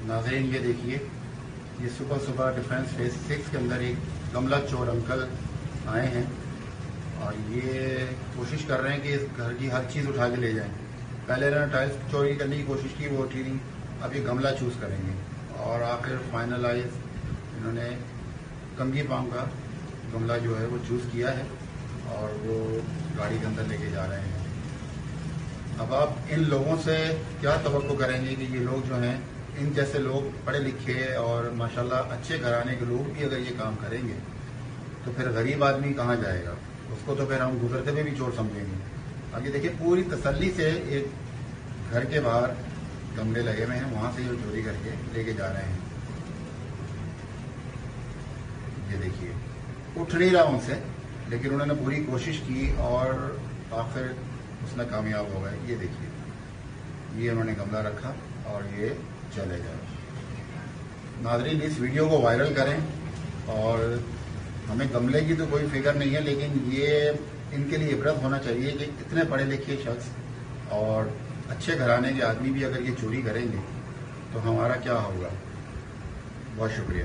ناظرین یہ دیکھیے، یہ صبح صبح ڈیفینس فیز 6 کے اندر ایک گملہ چور انکل آئے ہیں اور یہ کوشش کر رہے ہیں کہ اس گھر کی ہر چیز اٹھا کے لے جائیں. پہلے انہوں نے ٹائلس چوری کرنے کی کوشش کی، وہ اٹھی نہیں. اب یہ گملہ چوز کریں گے اور آخر فائنلائز انہوں نے کنگھی پام کا گملہ جو ہے وہ چوز کیا ہے اور وہ گاڑی کے اندر لے کے جا رہے ہیں. اب آپ ان لوگوں سے کیا توقع کریں گے کہ یہ لوگ جو ہیں، ان جیسے لوگ پڑھے لکھے اور ماشاءاللہ اچھے گھرانے کے لوگ بھی اگر یہ کام کریں گے تو پھر غریب آدمی کہاں جائے گا؟ اس کو تو پھر ہم گزرتے ہوئے بھی چور سمجھیں گے. اب یہ دیکھیے پوری تسلی سے ایک گھر کے باہر گملے لگے ہوئے ہیں، وہاں سے یہ چوری کر کے لے کے جا رہے ہیں. یہ دیکھیے اٹھ نہیں رہا ان سے، لیکن انہوں نے پوری کوشش کی اور آخر اس میں کامیاب ہو گئے. یہ دیکھیے یہ انہوں نے گملہ رکھا اور یہ چلے گئے. ناظرین اس ویڈیو کو وائرل کریں، اور ہمیں گملے کی تو کوئی فکر نہیں ہے، لیکن یہ ان کے لیے عبرت ہونا چاہیے کہ اتنے پڑھے لکھے شخص اور اچھے گھرانے کے آدمی بھی اگر یہ چوری کریں گے تو ہمارا کیا ہوگا. بہت شکریہ.